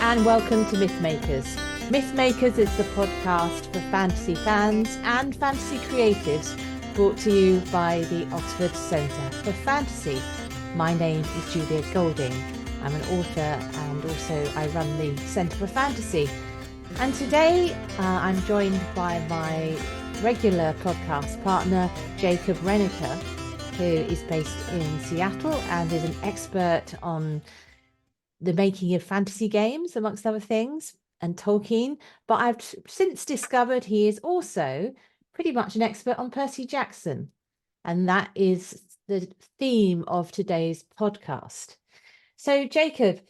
and welcome to Mythmakers. Mythmakers is the podcast for fantasy fans and fantasy creatives, brought to you by the Oxford Centre for Fantasy. My name is Julia Golding. I'm an author and also I run the Centre for Fantasy. And today I'm joined by my regular podcast partner, Jacob Rennaker, who is based in Seattle and is an expert on the making of fantasy games, amongst other things, and Tolkien. But I've since discovered he is also pretty much an expert on Percy Jackson. And that is the theme of today's podcast. So, Jacob,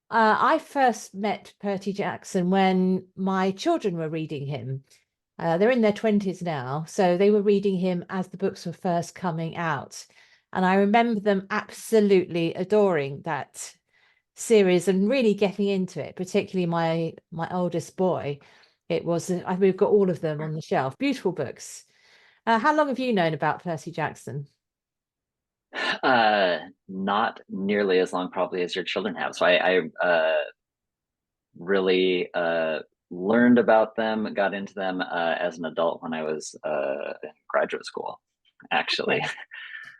I first met Percy Jackson when my children were reading him. They're in their 20s now, so they were reading him as the books were first coming out. And I remember them absolutely adoring that series and really getting into it, particularly my oldest boy. It was, we've got all of them on the shelf. Beautiful books. How long have you known about Percy Jackson? Not nearly as long probably as your children have. So I really learned about them, got into them as an adult when I was in graduate school, actually. Okay.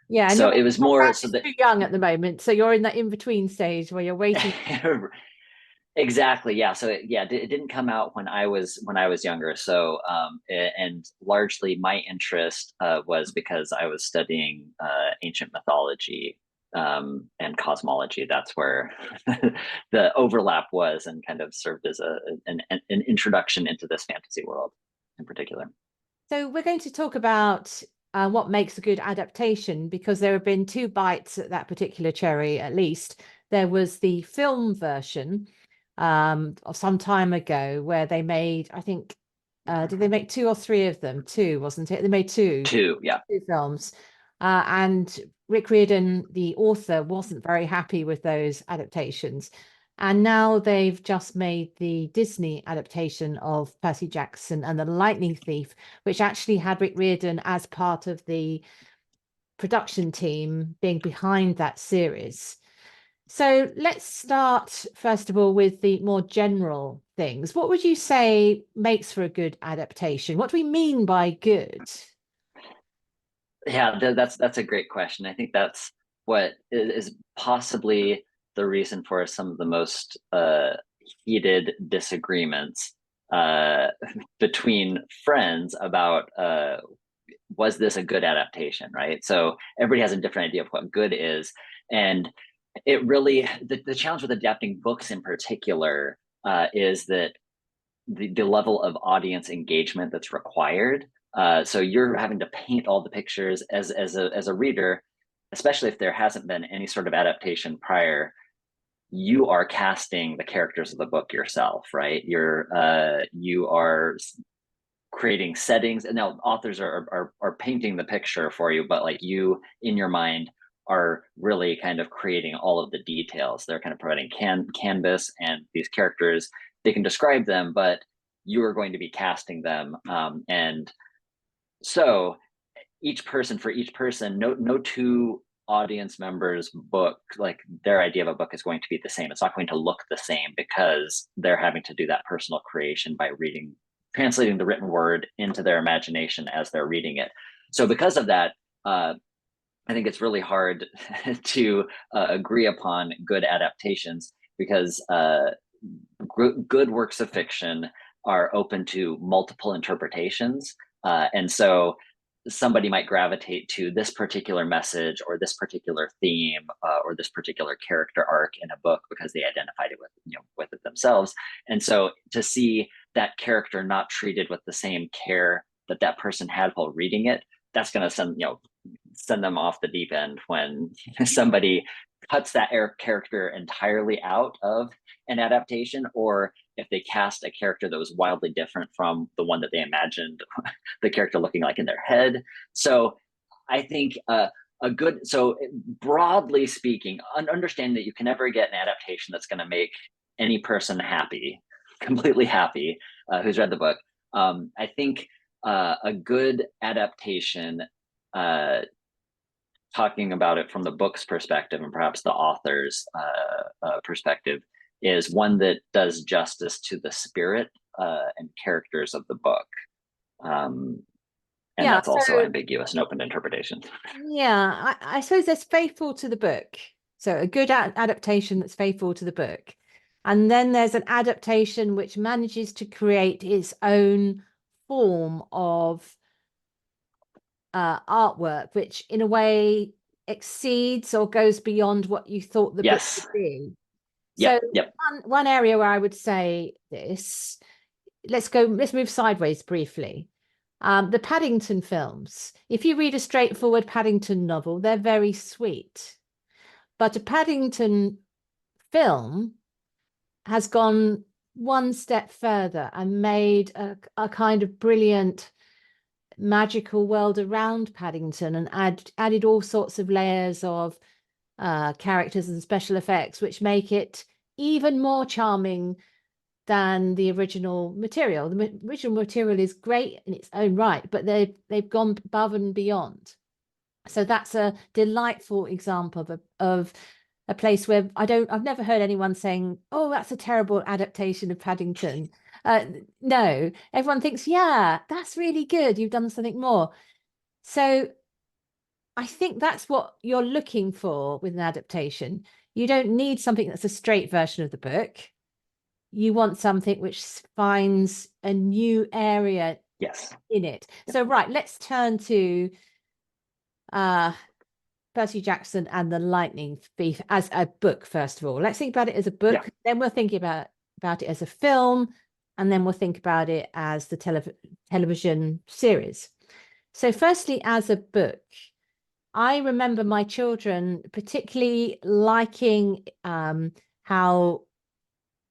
Yeah, and So it was more so that too young at the moment, so you're in that in-between stage where you're waiting. Exactly, yeah. So it didn't come out when I was younger. So and largely my interest was because I was studying ancient mythology and cosmology. That's where the overlap was, and kind of served as an introduction into this fantasy world in particular. So we're going to talk about what makes a good adaptation, because there have been two bites at that particular cherry, at least. There was the film version of some time ago where they made, I think, did they make two or three of them? Two, wasn't it? They made Two, yeah. two films. And Rick Riordan, the author, wasn't very happy with those adaptations. And now they've just made the Disney adaptation of Percy Jackson and the Lightning Thief, which actually had Rick Riordan as part of the production team being behind that series. So let's start, first of all, with the more general things. What would you say makes for a good adaptation? What do we mean by good? Yeah, that's a great question. I think that's what is possibly the reason for some of the most heated disagreements uh, between friends about was this a good adaptation, right? So everybody has a different idea of what good is, and it really the challenge with adapting books in particular is that the level of audience engagement that's required. So you're having to paint all the pictures as a reader, especially if there hasn't been any sort of adaptation prior. You are casting the characters of the book yourself, right? You are creating settings, and now authors are painting the picture for you, but like you in your mind are really kind of creating all of the details. They're kind of providing canvas, and these characters, they can describe them, but you are going to be casting them. And so for each person, no two audience members book, like their idea of a book is going to be the same. It's not going to look the same because they're having to do that personal creation by translating the written word into their imagination as they're reading it. So because of that, I think it's really hard to agree upon good adaptations, because good works of fiction are open to multiple interpretations. And so somebody might gravitate to this particular message or this particular theme or this particular character arc in a book because they identified it with it themselves. And so to see that character not treated with the same care that that person had while reading it, that's going to send them off the deep end when somebody cuts that character entirely out of an adaptation, or if they cast a character that was wildly different from the one that they imagined the character looking like in their head. So I think so broadly speaking, understand that you can never get an adaptation that's going to make any person happy, completely happy, who's read the book. I think a good adaptation, talking about it from the book's perspective and perhaps the author's perspective, is one that does justice to the spirit and characters of the book. And Yeah, that's also ambiguous and open to interpretation. yeah, I suppose that's faithful to the book. So a good adaptation that's faithful to the book. And then there's an adaptation which manages to create its own form of artwork, which in a way exceeds or goes beyond what you thought the book Yes. would be. So Yep. one area where I would say this, let's move sideways briefly. The Paddington films. If you read a straightforward Paddington novel, they're very sweet. But a Paddington film has gone one step further and made a kind of brilliant magical world around Paddington and added all sorts of layers of characters and special effects, which make it even more charming than the original material. The original material is great in its own right, but they've gone above and beyond. So that's a delightful example of a place where I've never heard anyone saying, "Oh, that's a terrible adaptation of Paddington." No, everyone thinks, "Yeah, that's really good. You've done something more." So I think that's what you're looking for with an adaptation. You don't need something that's a straight version of the book. You want something which finds a new area in it. So, right, let's turn to Percy Jackson and the Lightning Thief as a book, first of all. Let's think about it as a book, then we'll think about it as a film, and then we'll think about it as the television series. So, firstly, as a book, I remember my children particularly liking how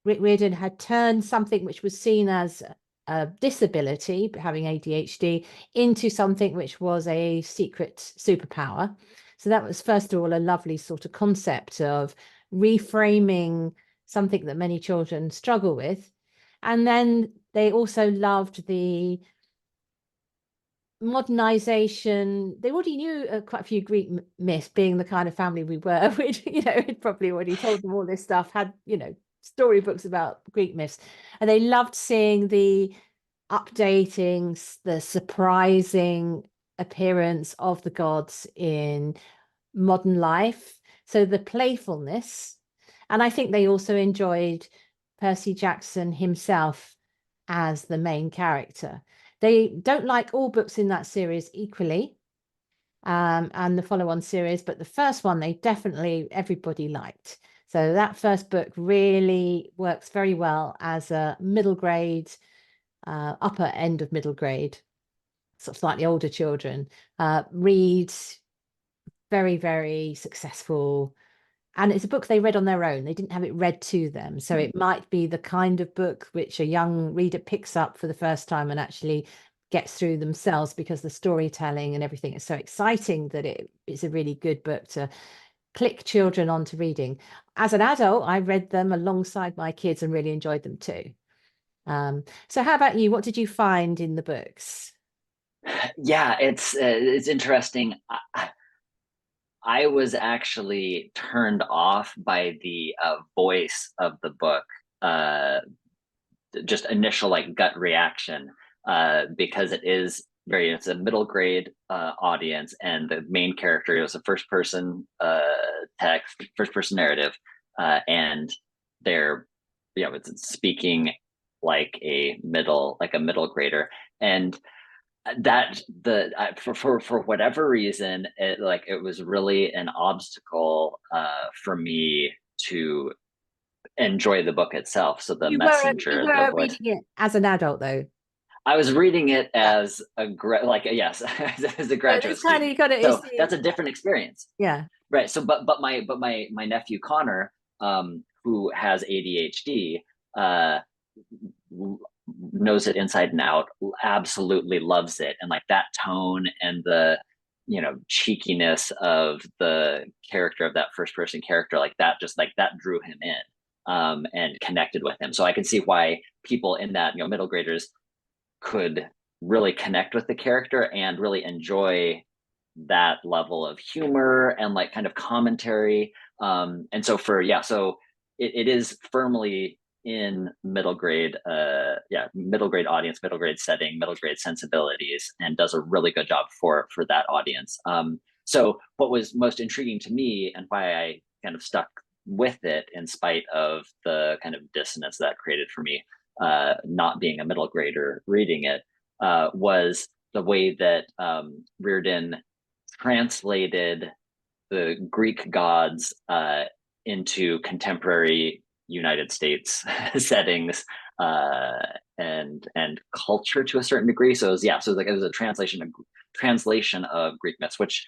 Rick Riordan had turned something which was seen as a disability, having ADHD, into something which was a secret superpower. So that was, first of all, a lovely sort of concept of reframing something that many children struggle with. And then they also loved the modernization. They already knew quite a few Greek myths, being the kind of family we were. Which, we'd probably already told them all this stuff, had, storybooks about Greek myths. And they loved seeing the updating, the surprising appearance of the gods in modern life. So the playfulness. And I think they also enjoyed Percy Jackson himself as the main character. They don't like all books in that series equally, and the follow-on series, but the first one everybody liked. So that first book really works very well as a middle grade, upper end of middle grade, sort of slightly older children read. Very, very successful. And it's a book they read on their own. They didn't have it read to them. So it might be the kind of book which a young reader picks up for the first time and actually gets through themselves, because the storytelling and everything is so exciting that it's a really good book to click children onto reading. As an adult, I read them alongside my kids and really enjoyed them too. So how about you? What did you find in the books? Yeah, it's interesting. I was actually turned off by the voice of the book, just initial like gut reaction, because it's a middle grade audience, and the main character is a first person text, first person narrative, and they're it's speaking like a middle grader, and that for whatever reason it was really an obstacle for me to enjoy the book itself. So the You messenger, the were voice, reading it as an adult, though. I was reading it as yes, as a graduate It's kind of, student, you got to, so that's a different experience. yeah. Right. So my nephew Connor, who has ADHD, knows it inside and out, absolutely loves it, and like that tone and the cheekiness of the character, of that first person character, like that, just like that drew him in, and connected with him. So I can see why people in that, middle graders, could really connect with the character and really enjoy that level of humor and like kind of commentary. And so it is firmly in middle grade middle grade audience, middle grade setting, middle grade sensibilities, and does a really good job for that audience. So what was most intriguing to me, and why I kind of stuck with it in spite of the kind of dissonance that created for me, not being a middle grader reading it, was the way that Riordan translated the Greek gods into contemporary United States settings and culture to a certain degree. So it was, so it was a translation of Greek myths, which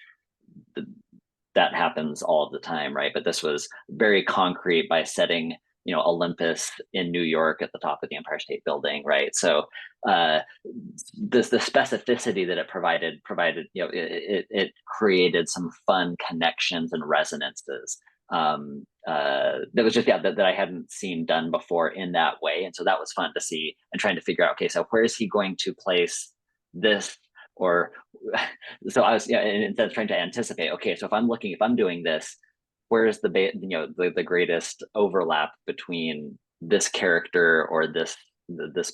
that happens all the time, right? But this was very concrete by setting, Olympus in New York at the top of the Empire State Building, right? So the specificity that it provided, it created some fun connections and resonances that was just that I hadn't seen done before in that way, and so that was fun to see and trying to figure out, okay, so where is he going to place this? Or so I was instead of trying to anticipate, okay, so if I'm doing this, where is the greatest overlap between this character or this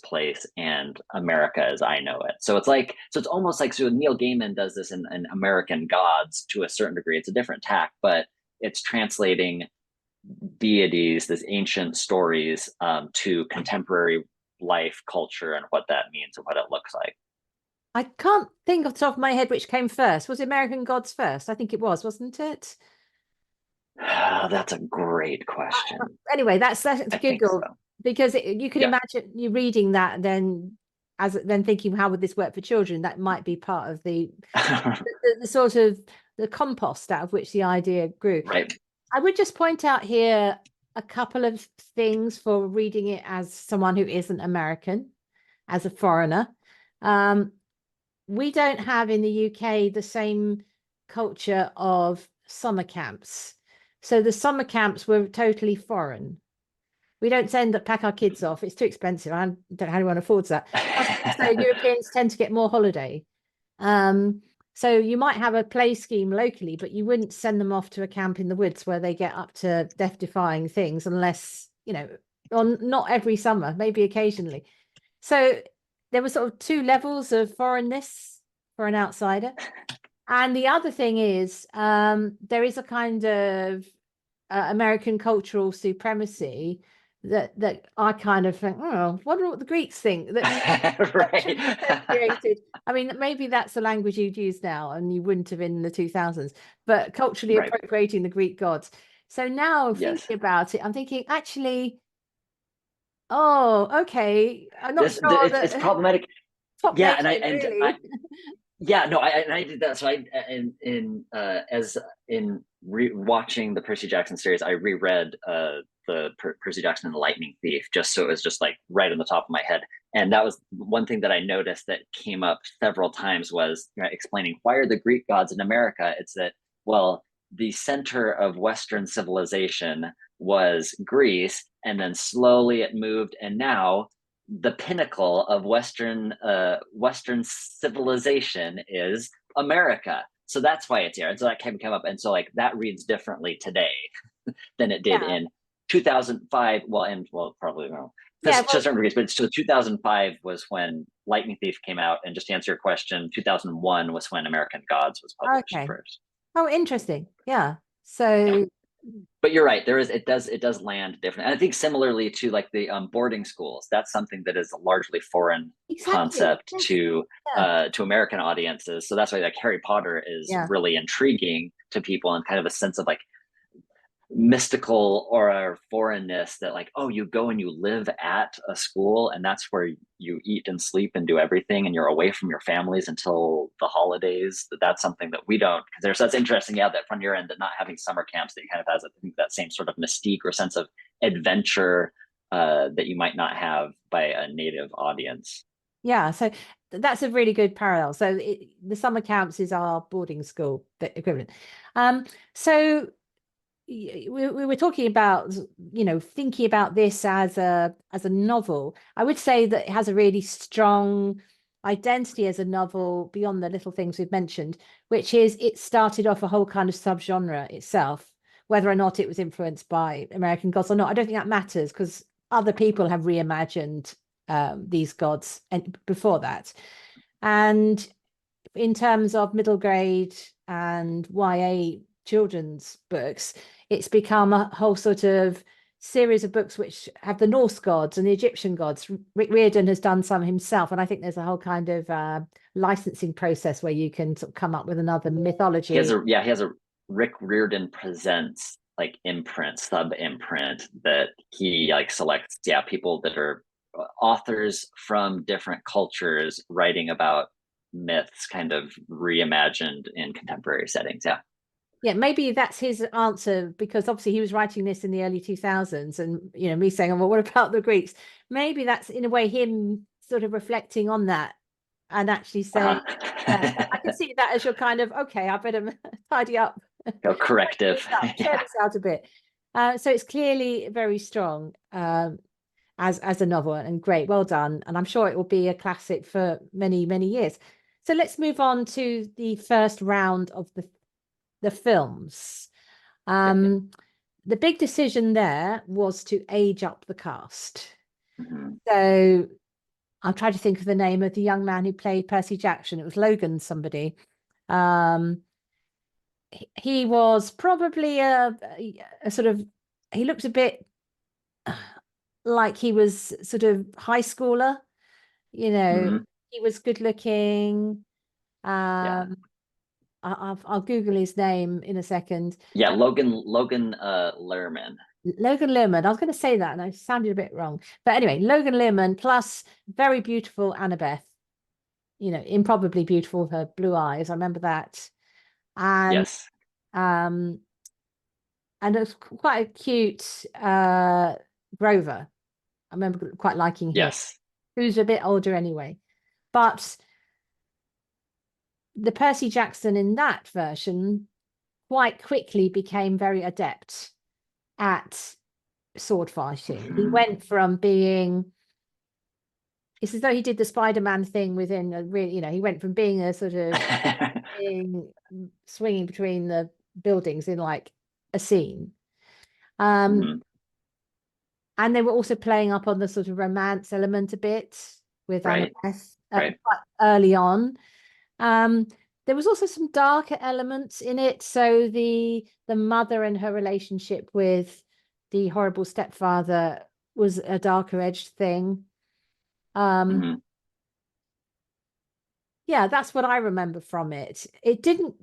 place and America as I know it? So it's almost like, so Neil Gaiman does this in American Gods to a certain degree. It's a different tack, but it's translating deities, these ancient stories, to contemporary life, culture, and what that means and what it looks like. I can't think off the top of my head which came first. Was American Gods first? I think it was, wasn't it? That's a great question. Anyway, that's Google, so. Because you can imagine you reading that, then thinking, how would this work for children? That might be part of the sort of the compost out of which the idea grew. Right. I would just point out here a couple of things for reading it as someone who isn't American, as a foreigner. We don't have in the UK the same culture of summer camps. So the summer camps were totally foreign. We don't pack our kids off. It's too expensive. I don't know how anyone affords that. So Europeans tend to get more holiday. So you might have a play scheme locally, but you wouldn't send them off to a camp in the woods where they get up to death-defying things unless, not every summer, maybe occasionally. So there were sort of two levels of foreignness for an outsider. And the other thing is there is a kind of American cultural supremacy that I kind of think, wonder what the Greeks think that right. created. I mean, maybe that's the language you'd use now and you wouldn't have in the 2000s, but culturally appropriating the Greek gods. So now thinking about it, I'm thinking, actually, okay, I'm not sure that it's problematic. Top yeah, nation, and really. I did that. So watching the Percy Jackson series, I reread the Percy Jackson and the Lightning Thief, just so it was just like right on the top of my head. And that was one thing that I noticed that came up several times was explaining, why are the Greek gods in America? It's that, well, the center of Western civilization was Greece, and then slowly it moved, and now the pinnacle of Western civilization is America. So that's why it's here. And so that can come up. And so that reads differently today than it did in 2005. Well, probably no. To certain degrees, but so 2005 was when Lightning Thief came out. And just to answer your question, 2001 was when American Gods was published first. Oh, interesting. Yeah. So but you're right, it does land different. And I think similarly to the boarding schools, that's something that is a largely foreign concept to American audiences. So that's why Harry Potter is really intriguing to people, and kind of a sense of mystical or foreignness, that you go and you live at a school, and that's where you eat and sleep and do everything, and you're away from your families until the holidays. That's something that we don't consider. So that's interesting, that from your end, that not having summer camps, that kind of has that same sort of mystique or sense of adventure that you might not have by a native audience. Yeah, so that's a really good parallel. So the summer camps is our boarding school equivalent. So we were talking about, thinking about this as a novel. I would say that it has a really strong identity as a novel beyond the little things we've mentioned, which is it started off a whole kind of subgenre itself, whether or not it was influenced by American gods or not, I don't think that matters, because other people have reimagined these gods and before that. And in terms of middle grade and YA children's books, it's become a whole sort of series of books which have the Norse gods and the Egyptian gods. Rick Riordan has done some himself, and I think there's a whole kind of licensing process where you can sort of come up with another mythology. He has a Rick Riordan Presents like imprint, sub imprint, that he like selects people that are authors from different cultures writing about myths kind of reimagined in contemporary settings. Yeah, maybe that's his answer, because obviously he was writing this in the early 2000s, and me saying, well, what about the Greeks? Maybe that's in a way him sort of reflecting on that and actually saying, I can see that as your kind of, okay, I better tidy up, go corrective, tear this out a bit. So it's clearly very strong as a novel, and great, well done, and I'm sure it will be a classic for many, many years. So let's move on to the first round of the films. The big decision there was to age up the cast. So I'm trying to think of the name of the young man who played Percy Jackson. It was Logan somebody. He was probably a sort of, he looked a bit like he was sort of high schooler, he was good looking. I'll Google his name in a second. Logan Lerman. Logan Lerman. I was going to say that and I sounded a bit wrong. But anyway, Logan Lerman plus very beautiful Annabeth, improbably beautiful with her blue eyes. I remember that. And yes. And it was quite a cute Grover. I remember quite liking him. Yes. Who's a bit older anyway. But the Percy Jackson in that version quite quickly became very adept at sword fighting. He went from being, it's as though he did the Spider-Man thing within a really, he went from being a sort of swinging between the buildings in like a scene. And they were also playing up on the sort of romance element a bit with Annabeth quite early on. There was also some darker elements in it. So the mother and her relationship with the horrible stepfather was a darker edged thing. Yeah, that's what I remember from it. It didn't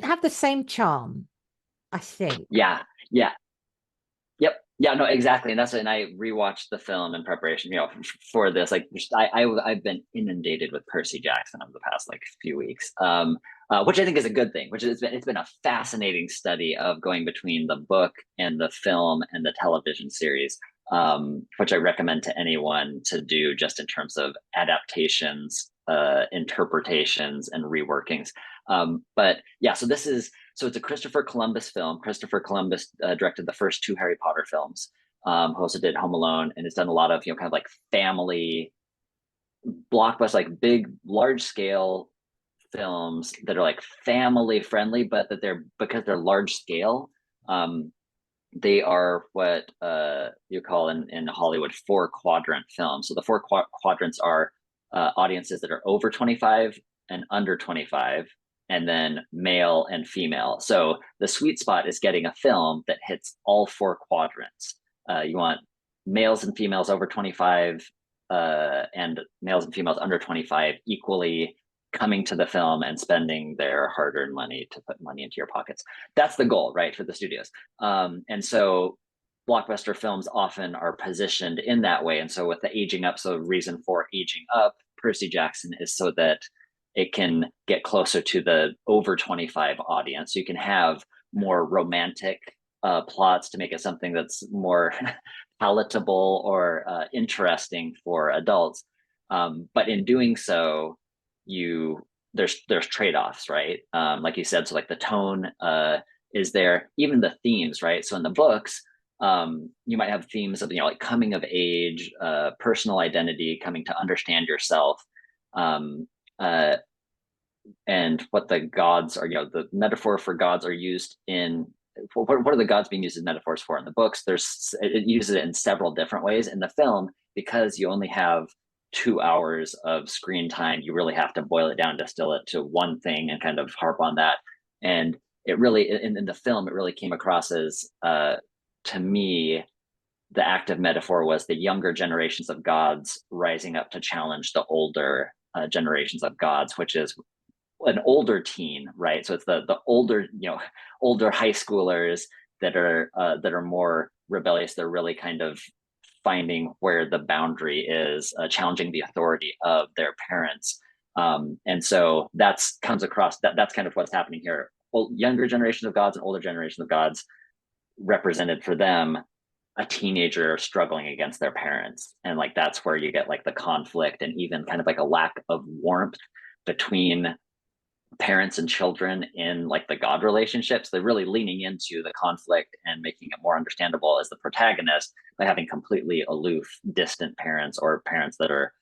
have the same charm, I think. Yep. Yeah, no, exactly. And I rewatched the film in preparation, for this. Like, I've been inundated with Percy Jackson over the past like few weeks, which I think is a good thing. It's been a fascinating study of going between the book and the film and the television series, which I recommend to anyone to do, just in terms of adaptations, interpretations, and reworkings. But yeah, so it's a Christopher Columbus film. Christopher Columbus directed the first two Harry Potter films, who also did Home Alone, and has done a lot of, kind of like family blockbuster, like big, large scale films that are like family friendly, but that because they're large scale, they are what you call in Hollywood 4-quadrant films. So the 4 quadrants are audiences that are over 25 and under 25, and then male and female. So the sweet spot is getting a film that hits all 4 quadrants. You want males and females over 25 and males and females under 25 equally coming to the film and spending their hard-earned money to put money into your pockets. That's the goal, right, for the studios. And so blockbuster films often are positioned in that way. And so with the aging up, so the reason for aging up Percy Jackson is so that it can get closer to the over 25 audience. So you can have more romantic plots to make it something that's more palatable or interesting for adults. But in doing so, there's trade-offs, right? Like you said, so like the tone is there, even the themes, right? So in the books, you might have themes of, like coming of age, personal identity, coming to understand yourself, and what the gods are, the metaphor for gods are used in what are the gods being used as metaphors for in the books? It uses it in several different ways. In the film, because you only have 2 hours of screen time, you really have to boil it down, distill it to one thing, and kind of harp on that. And it really, in the film, it really came across as, to me, the active metaphor was the younger generations of gods rising up to challenge the older generations of gods, which is an older teen, right? So it's the older, older high schoolers that are more rebellious. They're really kind of finding where the boundary is, challenging the authority of their parents. And so that's comes across that's kind of what's happening here. Younger generations of gods and older generations of gods represented for them a teenager struggling against their parents. And like that's where you get like the conflict and even kind of like a lack of warmth between parents and children in like the god relationships. They're really leaning into the conflict and making it more understandable as the protagonist by having completely aloof, distant parents, or parents that are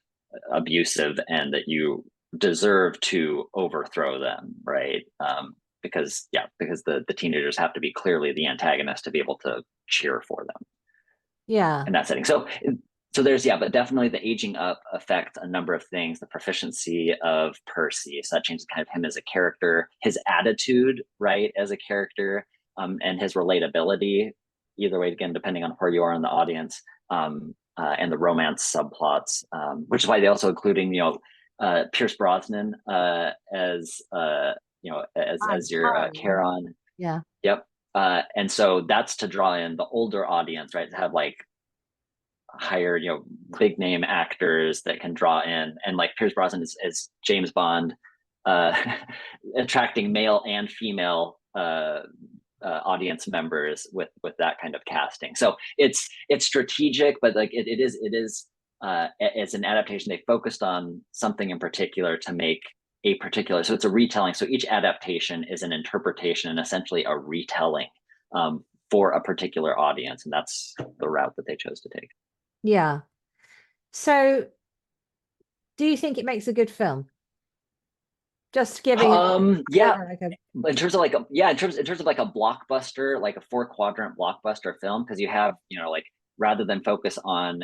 abusive and that you deserve to overthrow them, right? Because the teenagers have to be clearly the antagonist to be able to cheer for them. Yeah. In that setting. So there's, but definitely the aging up affects a number of things. The proficiency of Percy, so that changes kind of him as a character, his attitude, right, as a character, and his relatability, either way, again, depending on where you are in the audience, and the romance subplots, which is why they also including, Pierce Brosnan as your Charon. Yeah. Yep. And so that's to draw in the older audience, right? To have like hired, big name actors that can draw in, and like Pierce Brosnan is James Bond, attracting male and female audience members with that kind of casting. So it's strategic, but like it is as an adaptation, they focused on something in particular to make a particular, so it's a retelling. So each adaptation is an interpretation and essentially a retelling for a particular audience, and that's the route that they chose to take. Yeah. So do you think it makes a good film? Just giving in terms of like in terms of like a blockbuster, like a 4-quadrant blockbuster film, because you have, like rather than focus on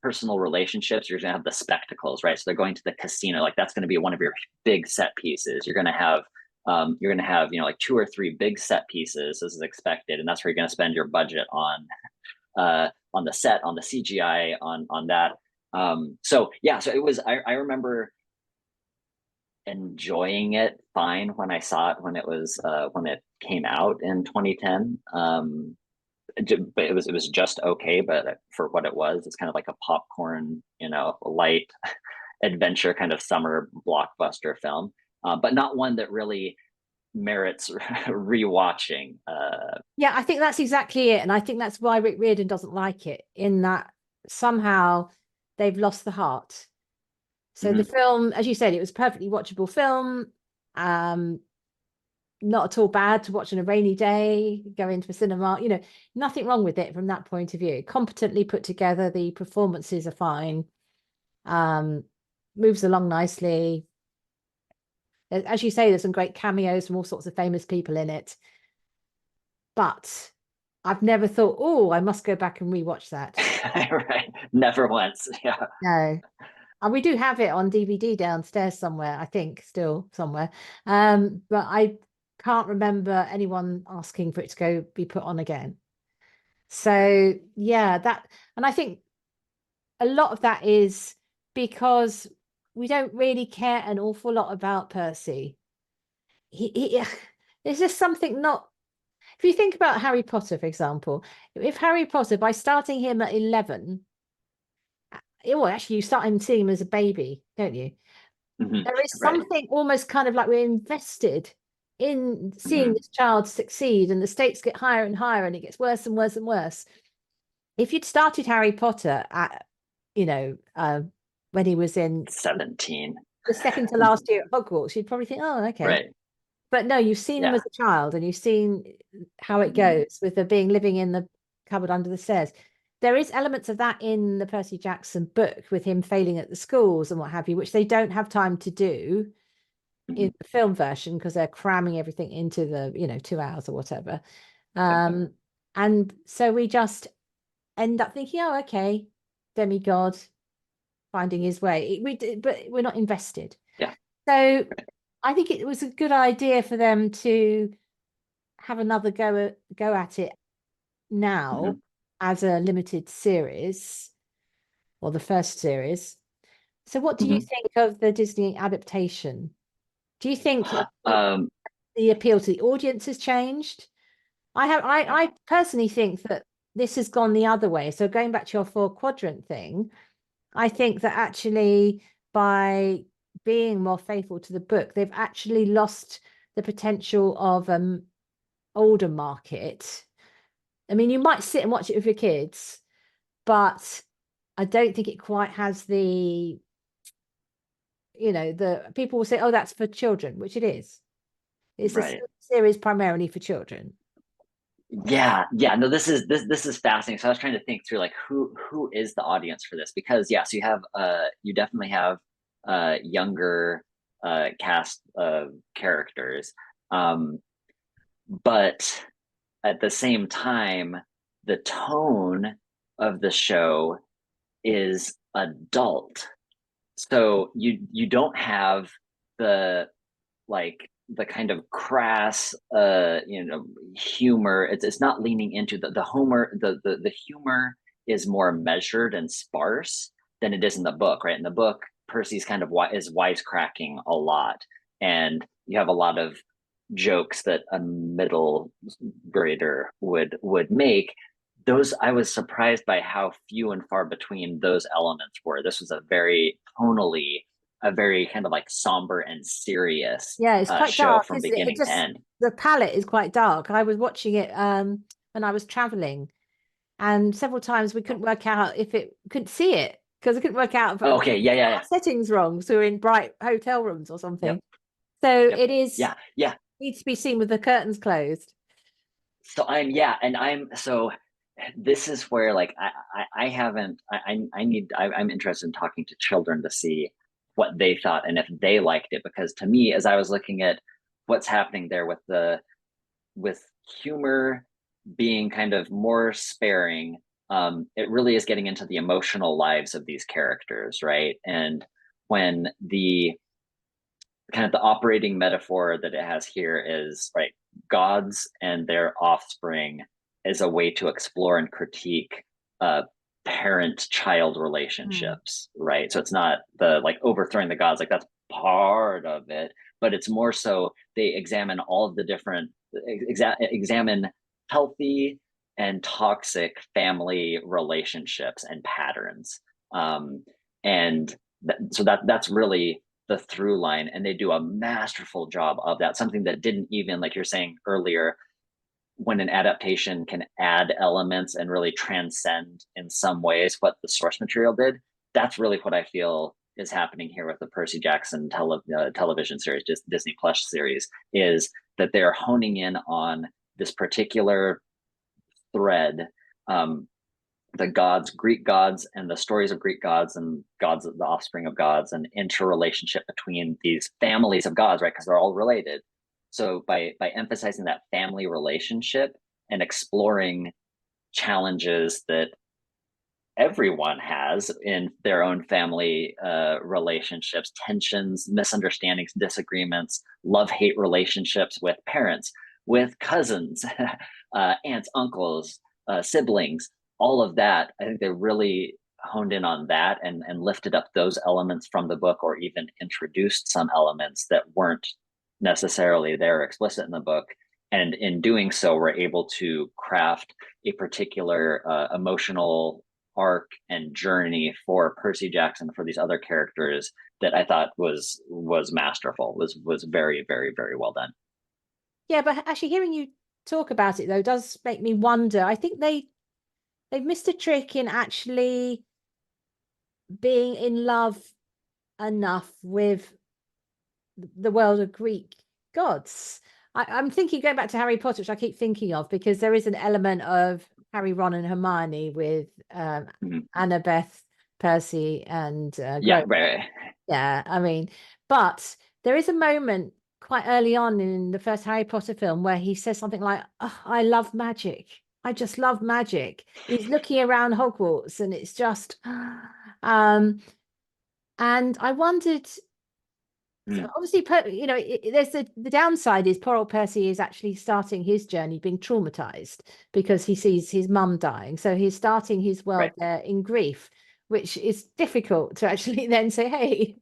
personal relationships, you're gonna have the spectacles, right? So they're going to the casino, like that's going to be one of your big set pieces. You're gonna have like 2 or 3 big set pieces as is expected, and that's where you're gonna spend your budget on the set, on the CGI, on that. So it was, I remember enjoying it fine when I saw it when it came out in 2010. But it was just okay, but for what it was, it's kind of like a popcorn, light adventure kind of summer blockbuster film, but not one that really merits rewatching. Yeah, I think that's exactly it. And I think that's why Rick Riordan doesn't like it, in that somehow they've lost the heart. So the film, as you said, it was a perfectly watchable film. Not at all bad to watch on a rainy day, go into a cinema, nothing wrong with it from that point of view. Competently put together, the performances are fine. Moves along nicely. As you say, there's some great cameos from all sorts of famous people in it. But I've never thought, oh, I must go back and rewatch that. Right. Never once. Yeah. No. And we do have it on DVD downstairs somewhere, I think, still somewhere. But I can't remember anyone asking for it to be put on again. So that, and I think a lot of that is because we don't really care an awful lot about Percy. There's just something not. If you think about Harry Potter, for example, if Harry Potter, by starting him at 11, well, actually, you start him seeing him as a baby, don't you? There is something almost kind of like we're invested in seeing this child succeed, and the stakes get higher and higher, and it gets worse and worse and worse. If you'd started Harry Potter at, when he was in 17, the second to last year at Hogwarts, you'd probably think, oh, okay. Right. But no, you've seen him as a child, and you've seen how it goes with the living in the cupboard under the stairs. There is elements of that in the Percy Jackson book with him failing at the schools and what have you, which they don't have time to do in the film version because they're cramming everything into the 2 hours or whatever. Yep. And so we just end up thinking, oh, okay, demigod finding his way. But we're not invested. Yeah. So I think it was a good idea for them to have another go at it now as a limited series, or the first series. So what do you think of the Disney adaptation? Do you think the appeal to the audience has changed? I personally think that this has gone the other way. So going back to your 4-quadrant thing, I think that actually by being more faithful to the book, they've actually lost the potential of older market. I mean, you might sit and watch it with your kids, but I don't think it quite has the people will say, oh, that's for children, which it is. It's a series primarily for children. Yeah. No, this is fascinating. So I was trying to think through like who is the audience for this, because so you definitely have younger cast of characters, but at the same time the tone of the show is adult. So you don't have the the kind of crass humor. It's not leaning into the humor. The humor is more measured and sparse than it is in the book, right? In the book, Percy's kind of is wisecracking a lot, and you have a lot of jokes that a middle grader would make. Those, I was surprised by how few and far between those elements were. This was a very tonally, a very kind of like somber and serious it's quite show dark, from isn't it? beginning to end. The palette is quite dark. I was watching it when I was traveling, and several times we couldn't work out if it couldn't see it because I couldn't work out if Okay, yeah. settings wrong. So we're in bright hotel rooms or something. Yep. So it is yeah needs to be seen with the curtains closed. So so this is where like I haven't I'm interested in talking to children to see what they thought and if they liked it, because to me, as I was looking at what's happening there with humor being kind of more sparing, it really is getting into the emotional lives of these characters, right? And when the kind of the operating metaphor that it has here is right, gods and their offspring as a way to explore and critique parent-child relationships, right? So it's not the like overthrowing the gods, like that's part of it, but it's more so they examine all of the different examine healthy and toxic family relationships and patterns, and so that's really the through line, and they do a masterful job of that. Something that didn't even, like you're saying earlier, when an adaptation can add elements and really transcend in some ways what the source material did. That's really what I feel is happening here with the Percy Jackson television series, just Disney Plus series, is that they're honing in on this particular thread, the gods, Greek gods, and the stories of Greek gods and gods, the offspring of gods, and interrelationship between these families of gods, right? Because they're all related. So by emphasizing that family relationship and exploring challenges that everyone has in their own family relationships, tensions, misunderstandings, disagreements, love-hate relationships with parents, with cousins, aunts, uncles, siblings, all of that, I think they really honed in on that and lifted up those elements from the book, or even introduced some elements that weren't necessarily there explicit in the book. And in doing so, we're able to craft a particular emotional arc and journey for Percy Jackson, for these other characters, that I thought was masterful, was very, very, very well done. Yeah, but actually hearing you talk about it though does make me wonder. I think they've missed a trick in actually being in love enough with the world of Greek gods. I'm thinking, going back to Harry Potter, which I keep thinking of, because there is an element of Harry, Ron, and Hermione with Annabeth, Percy, and right. Yeah, I mean, but There is a moment quite early on in the first Harry Potter film where he says something like, oh, I love magic. I just love magic. He's looking around Hogwarts and it's just and I wondered, so obviously, you know, there's the downside is poor old Percy is actually starting his journey being traumatized because he sees his mum dying. So he's starting his world Right. there in grief, which is difficult to actually then say, hey,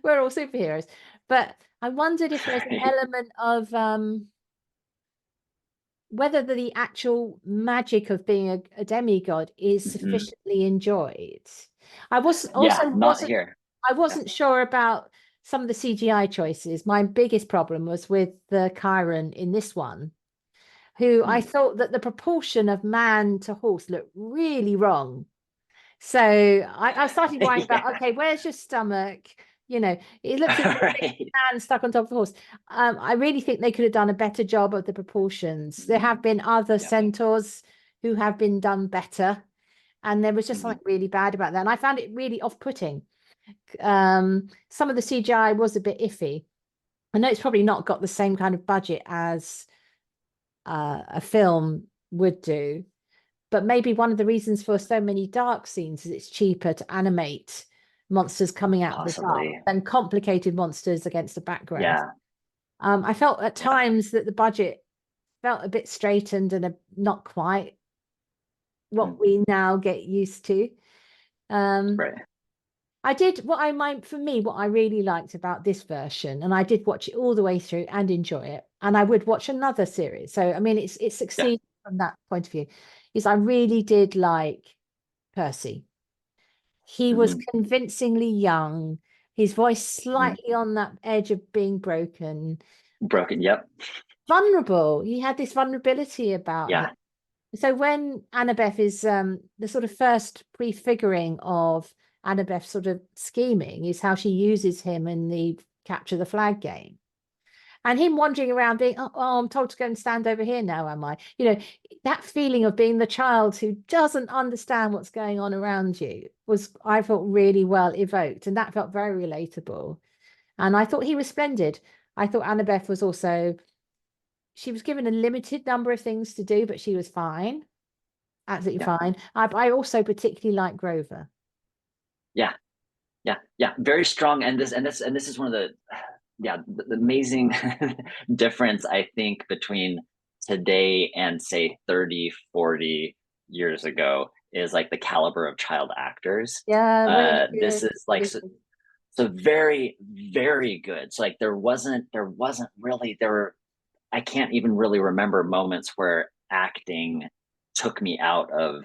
we're all superheroes. But I wondered if there's an Right. element of whether the actual magic of being a demigod is Mhm. sufficiently enjoyed. I was Yeah, also not wasn't here. I Yeah. wasn't sure about some of the CGI choices. My biggest problem was with the Chiron in this one, who I Mm. thought that the proportion of man to horse looked really wrong. So I started worrying Yeah. about, okay, where's your stomach? You know, it looks as if it's Right. a man stuck on top of the horse. I really think they could have done a better job of the proportions. There Mhm. have been other Yeah. centaurs who have been done better, and there was just Mhm. something really bad about that. And I found it really off-putting. Some of the CGI was a bit iffy. I know it's probably not got the same kind of budget as a film would do, but maybe one of the reasons for so many dark scenes is it's cheaper to animate monsters coming out of the dark Possibly. than complicated monsters against a background. Yeah. I felt at Yeah. times that the budget felt a bit straightened and not quite Mm. what we now get used to. Um, Right. I did for me, what I really liked about this version, and I did watch it all the way through and enjoy it, and I would watch another series. So I mean, it Yeah. succeeded from that point of view. Is I really did like Percy. He was Mhm. convincingly young, his voice Mhm. slightly on that edge of being broken, Broken. Yep. vulnerable. He had this vulnerability about him. Yeah. So when Annabeth is the sort of first prefiguring of Annabeth's sort of scheming is how she uses him in the capture the flag game. And him wandering around being, oh, I'm told to go and stand over here now, am I? You know, that feeling of being the child who doesn't understand what's going on around you was, I felt, really well evoked. And that felt very relatable. And I thought he was splendid. I thought Annabeth was also, she was given a limited number of things to do, but she was fine, absolutely Yeah. fine. I also particularly like Grover. Yeah. Yeah. Yeah. Very strong. And this is one of the yeah, the amazing difference I think between today and say 30, 40 years ago is like the caliber of child actors. Yeah, really This good, is like really so, good. so very, very good. So like there wasn't really there were I can't even really remember moments where acting took me out of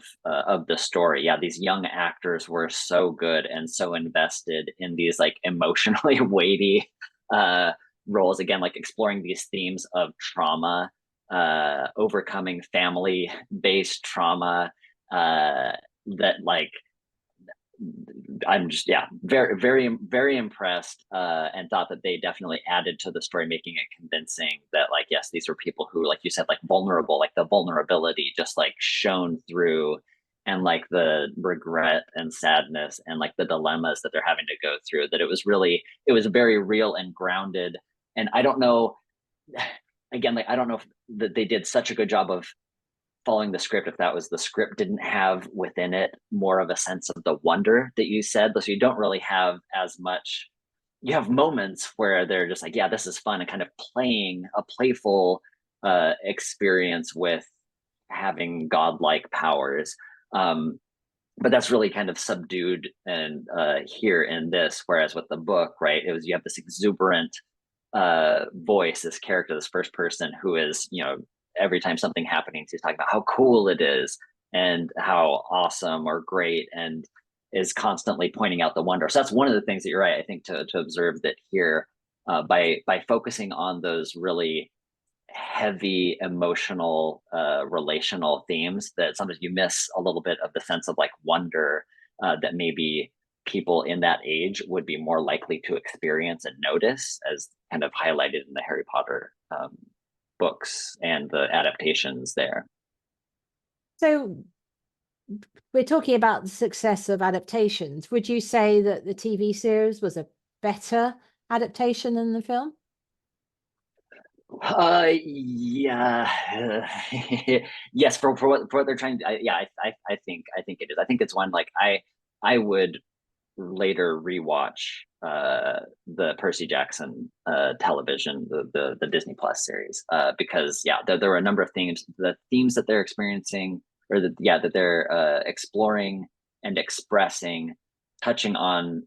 the story. Yeah, these young actors were so good and so invested in these like emotionally weighty uh, roles. Again, like exploring these themes of trauma, overcoming family-based trauma. That like I'm just yeah very very impressed and thought that they definitely added to the story, making it convincing that like yes these were people who like you said like vulnerable, like the vulnerability just like shone through, and like the regret and sadness and like the dilemmas that they're having to go through, that it was very real and grounded. And I don't know, again, like I don't know if that they did such a good job of following the script, if that was the script didn't have within it more of a sense of the wonder that you said. So you don't really have as much, you have moments where they're just like, yeah, this is fun, and kind of playing a playful experience with having godlike powers. But that's really kind of subdued and here in this, whereas with the book, right, it was you have this exuberant voice, this character, this first person who is, every time something happening, he's talking about how cool it is and how awesome or great, and is constantly pointing out the wonder. So that's one of the things that you're right, I think, to observe that here, by focusing on those really heavy emotional relational themes, that sometimes you miss a little bit of the sense of like wonder that maybe people in that age would be more likely to experience and notice, as kind of highlighted in the Harry Potter books and the adaptations there. So we're talking about the success of adaptations. Would you say that the TV series was a better adaptation in the film? Yeah. Yes, for what they're trying to, yeah, I think it is. I think it's one like I would later rewatch the Percy Jackson television, the Disney Plus series, because yeah, there were a number of themes, the themes that they're experiencing, or that they're exploring and expressing, touching on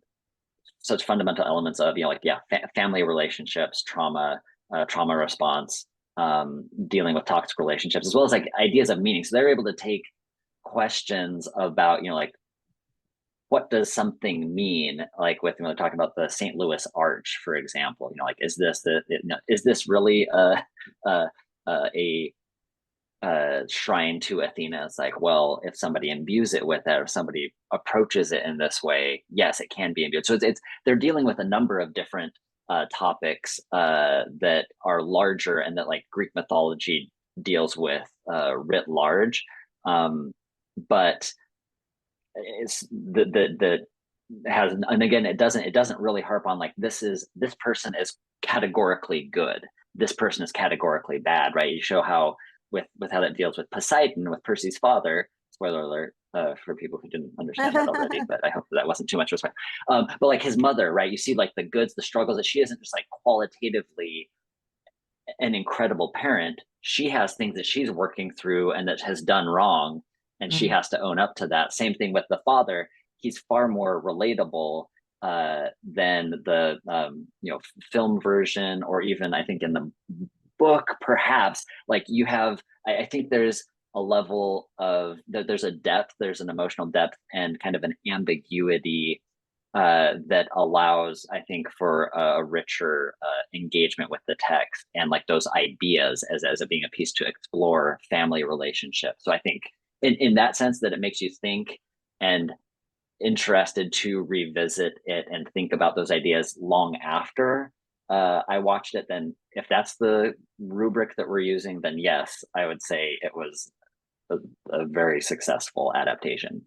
such fundamental elements of, like, yeah, family relationships, trauma response, dealing with toxic relationships, as well as like ideas of meaning. So they're able to take questions about, like, what does something mean, like with, talking about the St. Louis Arch, for example, like, is this is this really a, a shrine to Athena? It's like, well, if somebody imbues it with that, or somebody approaches it in this way, yes, it can be imbued. So it's they're dealing with a number of different topics that are larger, and that like Greek mythology deals with writ large. But it's the has, and again, it doesn't really harp on like, this person is categorically good, this person is categorically bad, right? You show how, with how that deals with Poseidon, with Percy's father. Spoiler alert for people who didn't understand that already, but I hope that wasn't too much respect. But like his mother, right? You see like the goods, the struggles, that she isn't just like qualitatively an incredible parent. She has things that she's working through and that has done wrong, and she has to own up to that. Same thing with the father. He's far more relatable than the film version, or even I think in the book, perhaps. Like, you have, I think there's a level of, there's a depth, there's an emotional depth, and kind of an ambiguity that allows, I think, for a richer engagement with the text, and like those ideas as it being a piece to explore family relationships. So I think in that sense, that it makes you think and interested to revisit it and think about those ideas long after I watched it. Then if that's the rubric that we're using, then yes, I would say it was a very successful adaptation.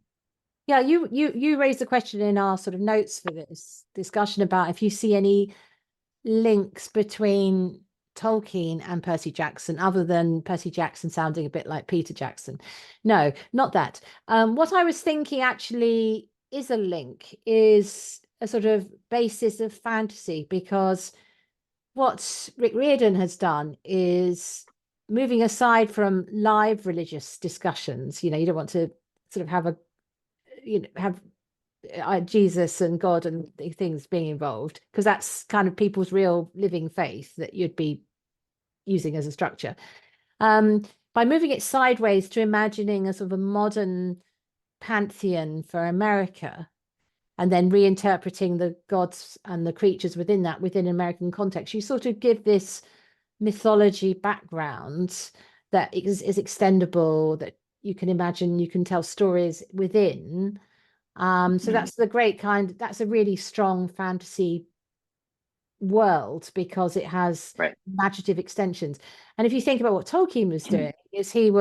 Yeah, you raised the question in our sort of notes for this discussion about if you see any links between Tolkien and Percy Jackson, other than Percy Jackson sounding a bit like Peter Jackson. No, not that. What I was thinking actually is a link, is a sort of basis of fantasy, because what Rick Riordan has done is, moving aside from live religious discussions, you don't want to sort of have have Jesus and God and things being involved, because that's kind of people's real living faith that you'd be using as a structure. By moving it sideways to imagining a sort of a modern pantheon for America, and then reinterpreting the gods and the creatures within that, within American context, you sort of give this mythology background that is extendable, that you can imagine, you can tell stories within. So that's that's a really strong fantasy world, because it has Right. imaginative extensions. And if you think about what Tolkien was doing, is he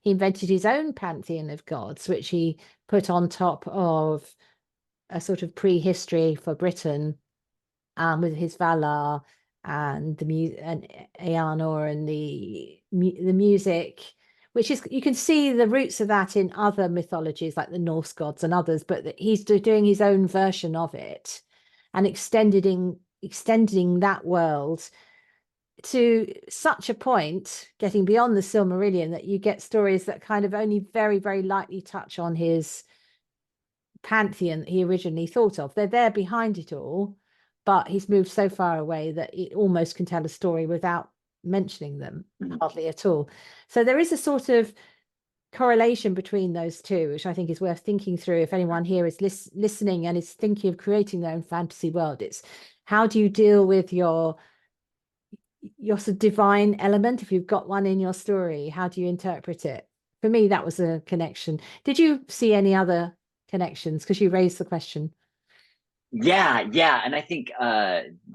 invented his own pantheon of gods, which he put on top of a sort of prehistory for Britain, with his Valar and and Eanor, and the music, which is, you can see the roots of that in other mythologies like the Norse gods and others, but he's doing his own version of it and extending that world to such a point, getting beyond the Silmarillion, that you get stories that kind of only very, very lightly touch on his pantheon that he originally thought of. They're there behind it all, but he's moved so far away that it almost can tell a story without mentioning them, hardly at all. So there is a sort of correlation between those two, which I think is worth thinking through. If anyone here is listening and is thinking of creating their own fantasy world, it's how do you deal with your sort of divine element? If you've got one in your story, how do you interpret it? For me, that was a connection. Did you see any other connections? Because you raised the question. Yeah, and I think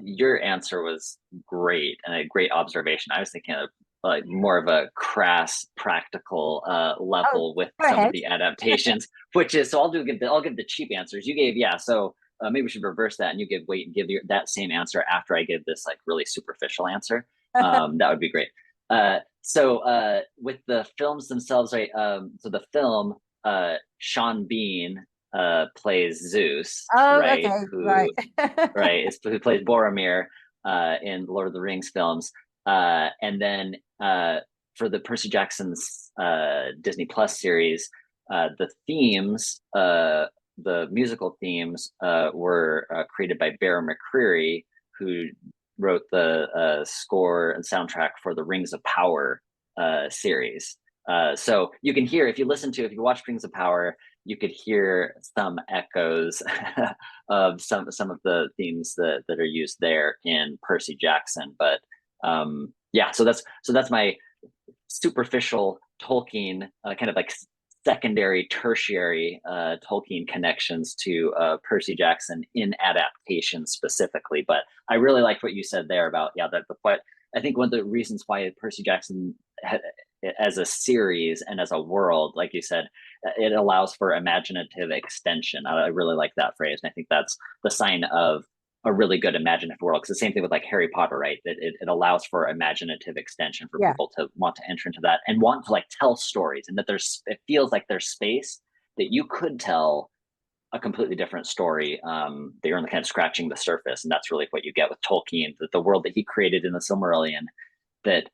your answer was great, and a great observation. I was thinking of like more of a crass, practical Oh, level with go some of ahead. the adaptations, which is, so I'll give the cheap answers. You gave, yeah. So maybe we should reverse that, and you give that same answer after I give this like really superficial answer. That would be great. So with the films themselves, right? So the film, Sean Bean plays Zeus, Oh, right? okay, right. Who plays Boromir in Lord of the Rings films. And then for the Percy Jackson's Disney Plus series, the themes, the musical themes, were created by Bear McCreary, who wrote the score and soundtrack for the Rings of Power series. So you can hear, if you watch Rings of Power, you could hear some echoes of some of the themes that are used there in Percy Jackson. But yeah, so that's my superficial Tolkien, kind of like secondary, tertiary Tolkien connections to Percy Jackson in adaptation specifically. But I really like what you said there about what I think one of the reasons why Percy Jackson as a series and as a world, like you said, it allows for imaginative extension. I really like that phrase, and I think that's the sign of a really good imaginative world. Because the same thing with like Harry Potter, right? It allows for imaginative extension for people to want to enter into that and want to like tell stories, and that it feels like there's space that you could tell a completely different story, that you're only kind of scratching the surface. And that's really what you get with Tolkien, that the world that he created in the Silmarillion, that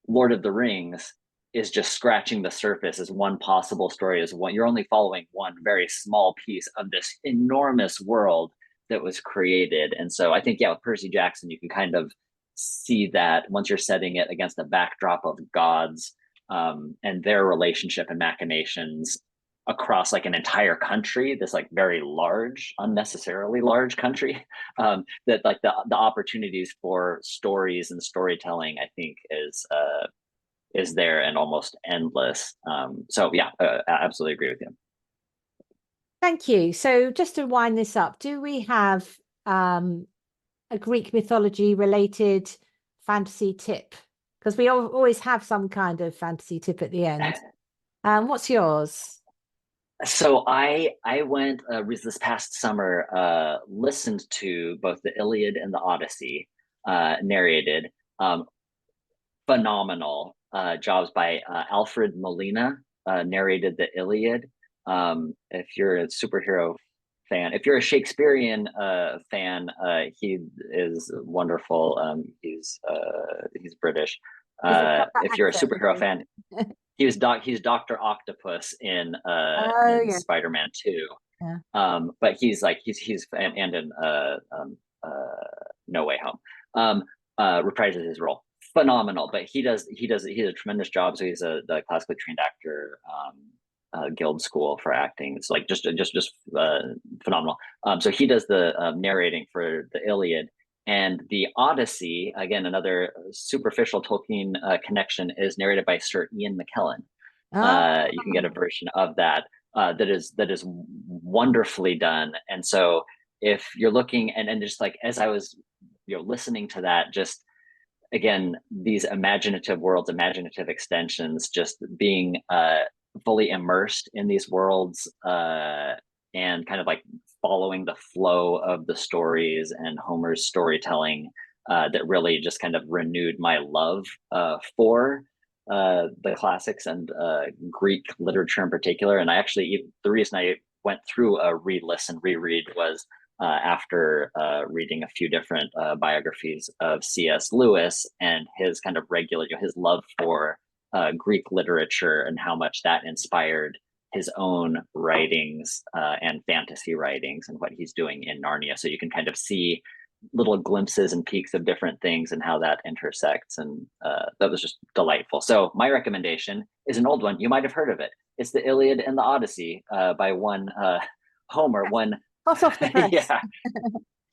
Lord of the Rings is just scratching the surface as one possible story, as one, you're only following one very small piece of this enormous world that was created. And so I think, yeah, with Percy Jackson, you can kind of see that once you're setting it against a backdrop of gods, and their relationship and machinations across like an entire country, this like very large, unnecessarily large country, that like the opportunities for stories and storytelling, I think, is there and almost endless. So yeah, I absolutely agree with you. Thank you. So just to wind this up, do we have a Greek mythology related fantasy tip? Because we always have some kind of fantasy tip at the end. What's yours? So I went this past summer, listened to both the Iliad and the Odyssey narrated. Phenomenal jobs by Alfred Molina, narrated the Iliad. If you're a superhero fan, if you're a Shakespearean fan, he is wonderful. He's British. If you're a Accent, superhero fan, he's Dr. Octopus in yeah. Spider-Man 2. Yeah. But he's and in No Way Home, reprises his role phenomenal. But he does a tremendous job. So he's the classically trained actor, guild school for acting. It's like just phenomenal. So he does the narrating for the Iliad. And the Odyssey, again, another superficial Tolkien connection, is narrated by Sir Ian McKellen. You can get a version of that that is wonderfully done. And so if you're looking, and just like as I was listening to that, just again, these imaginative worlds, imaginative extensions, just being fully immersed in these worlds, and kind of like following the flow of the stories and Homer's storytelling, that really just kind of renewed my love for the classics and Greek literature in particular. And the reason I went through a reread was after reading a few different biographies of C.S. Lewis and his kind of his love for Greek literature and how much that inspired his own writings and fantasy writings and what he's doing in Narnia. So you can kind of see little glimpses and peaks of different things and how that intersects. And that was just delightful. So my recommendation is an old one. You might have heard of it. It's the Iliad and the Odyssey by one Homer, one hot off the press. Yeah.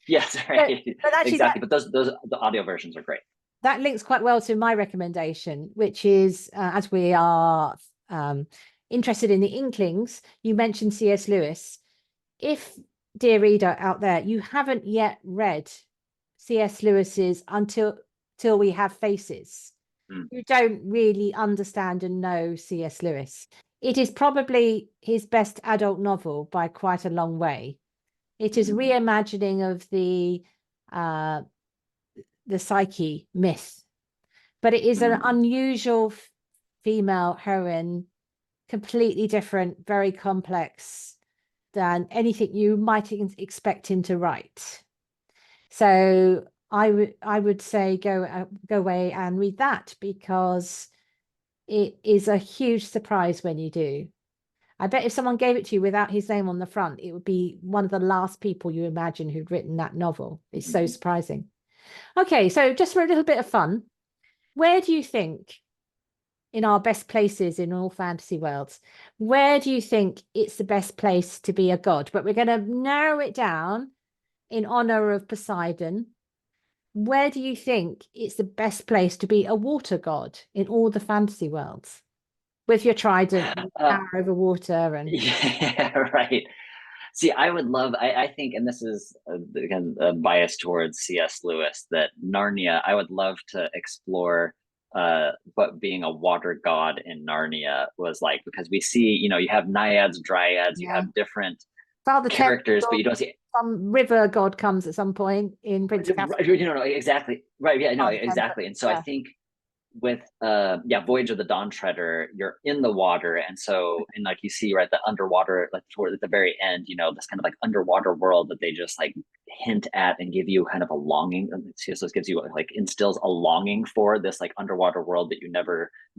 Yes, right. But actually exactly. But those the audio versions are great. That links quite well to my recommendation, which is as we are interested in the Inklings, you mentioned C.S. Lewis. If, dear reader out there, you haven't yet read C.S. Lewis's Until We Have Faces, you don't really understand and know C.S. Lewis. It is probably his best adult novel by quite a long way. It is reimagining of the Psyche myth, but it is an unusual female heroine, completely different, very complex than anything you might expect him to write. So I would say go away and read that, because it is a huge surprise when you do. I bet if someone gave it to you without his name on the front, it would be one of the last people you imagine who'd written that novel. It's so surprising. Okay, so just for a little bit of fun, where do you think, in our best places in all fantasy worlds, where do you think it's the best place to be a god? But we're going to narrow it down in honor of Poseidon. Where do you think it's the best place to be a water god in all the fantasy worlds? With your trident, power over water, and yeah, right. See, I would love. I think, and this is again a bias towards C.S. Lewis, that Narnia. I would love to explore what being a water god in Narnia was like, because we see, you have naiads, dryads, you have different Father characters, but you don't see some river god comes at some point in Prince of Caspian. Exactly. Right. Yeah, no, exactly. And so I think with Voyage of the Dawn Treader, you're in the water, and so, and like you see right the underwater, like toward at the very end, this kind of like underwater world that they just like hint at and give you kind of a longing. C.S. gives you like instills a longing for this like underwater world that you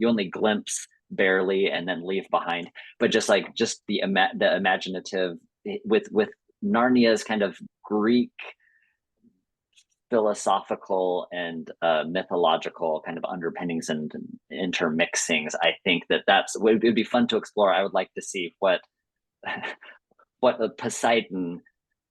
only glimpse barely and then leave behind. But just the imaginative with Narnia's kind of Greek philosophical and mythological kind of underpinnings and intermixings. I think it would be fun to explore. I would like to see what a Poseidon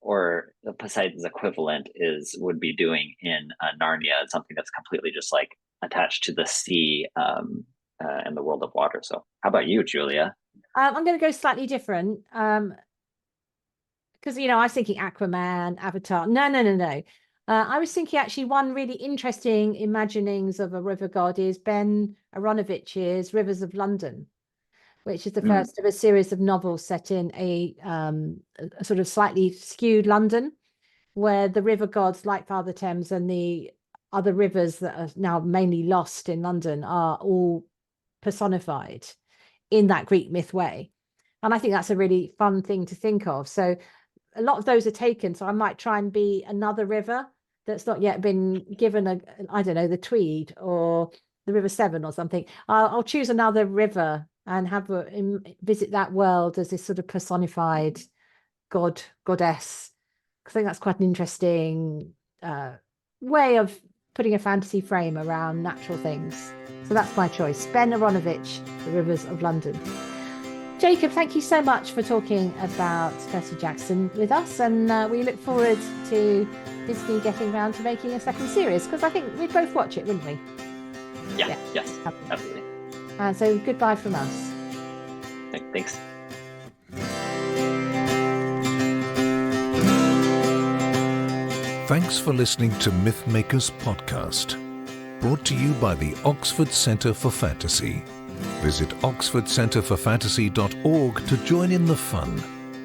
or Poseidon's equivalent would be doing in Narnia. It's something that's completely just like attached to the sea and the world of water. So how about you, Julia? I'm going to go slightly different, because I was thinking Aquaman, Avatar. No. I was thinking actually one really interesting imaginings of a river god is Ben Aronovich's Rivers of London, which is the first of a series of novels set in a sort of slightly skewed London, where the river gods like Father Thames and the other rivers that are now mainly lost in London are all personified in that Greek myth way. And I think that's a really fun thing to think of. So a lot of those are taken. So I might try and be another river that's not yet been given the Tweed or the River Severn or something. I'll choose another river and visit that world as this sort of personified goddess. I think that's quite an interesting way of putting a fantasy frame around natural things. So that's my choice. Ben Aronovich, The Rivers of London. Jacob, thank you so much for talking about Percy Jackson with us, and we look forward to Disney getting around to making a second series, because I think we'd both watch it, wouldn't we? Yeah. Yes, absolutely. So goodbye from us. Thanks. Thanks for listening to Mythmakers podcast, brought to you by the Oxford Centre for Fantasy. Visit oxfordcenterforfantasy.org to join in the fun.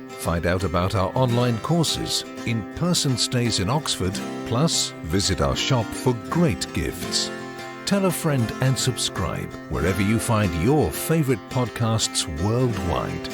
Find out about our online courses, in-person stays in Oxford, plus visit our shop for great gifts. Tell a friend and subscribe wherever you find your favourite podcasts worldwide.